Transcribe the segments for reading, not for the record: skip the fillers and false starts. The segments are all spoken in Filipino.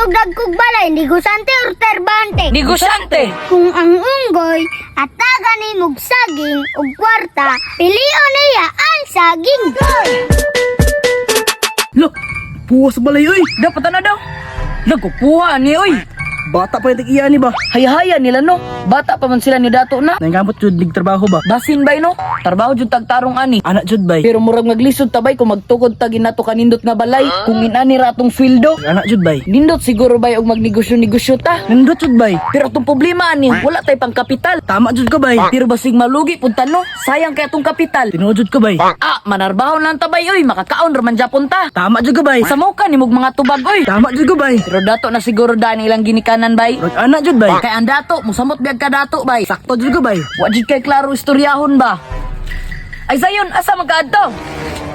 og dagkog balay, negosante or terbante. Negosyante. Kung ang unggoy at taga ni mog saging ug kwarta, pilion niya ang saging. Lo, puwas sa balay, oy. Dapat na daw. Nagkukuha ni oy. Bata pa yung tig-iya ni ba? Hayahaya nila no. Bata pa man sila ni dato na. Nangamot jud nig trabaho ba? Basin bay no. Trabaho jud tagtarong ani. Anak jud bay. Pero murag maglisod tabay kung magtukod ta ginato kanindot nga balay. Kung inani ra atong sweldo. Anak jud bay. Nindot siguro bay og magnegosyo-negosyo ta. Nindot jud bay. Pero atong problema ani, wala tay pang kapital. Tama jud ka bay. Pero basig malugi punta no. Sayang kay atong kapital. Tinuod jud ka bay. Ah, manarbahon lang tabay oy, makakaon ra man japon ta. Tama jud ka bay. Sa mo ka nimog mga tubag oy. Tama jud ka bay. Pero dato na siguro daan ilang ginikanan bay. Rod anak jud bay. Kay ang dato, musamot biyag ka dato bay. Sakto jud ka bay. Wa jud kay klaro istoryahon ba? Ay sayon, asa magkaadto?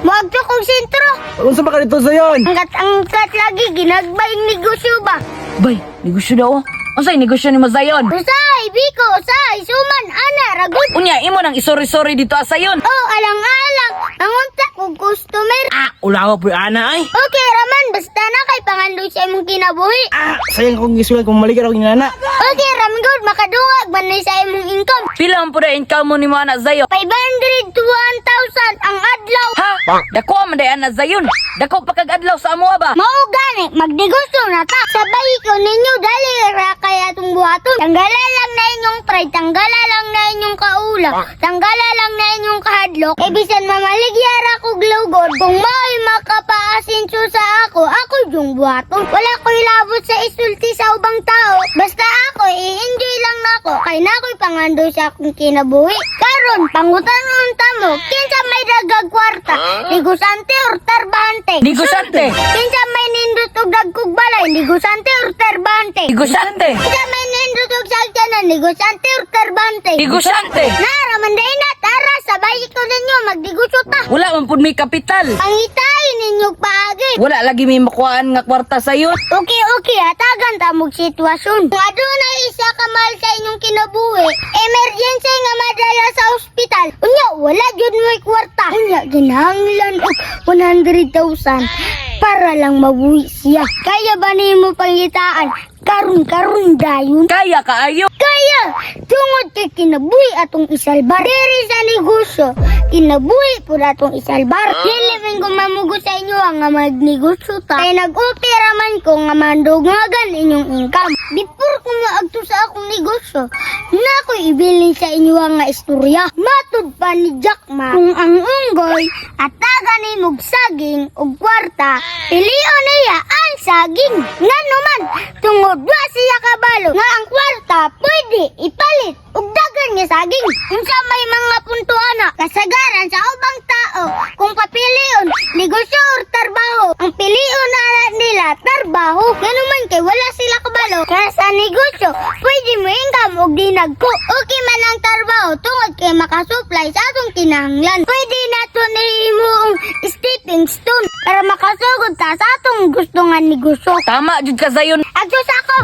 Muagto kong sentro. Unsa ba ka dito sayon? Angkat lagi ginagbayang negosyo ba? Bay, negosyo daw. Unsay negosyo ni Mazayon? Usay, biko, usay, suman, ana, ragot. Unya, imo nang isori-sori dito asayon. Oh, alang-alang, nangunta kong customer. Ah, ulawa po yung ana ay. Okay, Raman, basta na kay pangandoy sa imong kinabuhi. Ah, sayang kong gisulat kung maligar ako nana. Okay, Ramgod, makadungag banay sa imong income. Pila man pud income mo ni mo anak Zayon? 500 to 1,000 ang adlaw. Ha? Dako man day anak Zayon. Dako pa kag adlaw sa amo ba? Mao gani, magnegosyo na ta. Sabay ko ninyo dali ra kaya itong buhaton. Tanggalan lang na inyong pride, tanggalan lang na inyong kaula, tanggalan lang na inyong kahadlok. E bisan mamaligyara ko glowgod, kung may makapaasinso sa ako yung buhaton. Wala ko ilabot sa isulti sa ubang tao. Basta ako, i-enjoy lang nako. Kay nako'y pangandoy sa akong kinabuhi. Karon, pangutan mo, kinsa may dagag kwarta, negosante or tarbante? Negosyante. Kinsa may nindot og dagkog balay, negosante or tarbante? Negosyante. Kinsa may nindot og sagdanan, negosante or tarbante? Negosyante. Naraman day na, tara, sabay ko ninyo, magdigusyo ta. Wala man pud may kapital. Pangitayin ninyo paagi. Wala lagi may makuhaan nga kwarta sayon. Okay, hatagan ta mong sitwasyon. Kung adunay isa ka mahal sa inyong kinabuhi, emergency nga madala sa ospital. Unya, wala jud mo'y kwarta. Unya, ginahanglan og 100,000 para lang mabuhi siya. Kaya ba nimo pangitaan? Karun dayon. Kaya kaayo. Kaya, tungod kay kinabuhi atong isalbar. Diri sa negosyo, kinabuhi po atong isalbar. Nilibing ko mamugo sa inyo ang nga magnegosyo ta. Kaya nag-opera man ko nga mandugagan inyong income. Before ko maagto sa akong negosyo, na ko ibilin sa inyo ang nga istorya. Matud pa ni Jack Ma, kung ang unggoy at taga ni mog saging ug kwarta, pilion niya ang saging. Nga naman, tungod wa siya kabalo nga ang kwarta pwede ipalit ug dagan nga saging. Unsa may mga punto ana kasagaran sa ubang tao kung papilion negosyo or trabaho, ang pilion na nila trabaho. Ganuman kay wala sila kabalo kaya sa negosyo pwede mo income og dinagko. Okay man ang trabaho tungod kay makasupply sa atong kinahanglan. Pwede nato nimo stepping stone para makasugod ta sa atong gusto nga negosyo. Tama jud ka sayon. Adjust ako.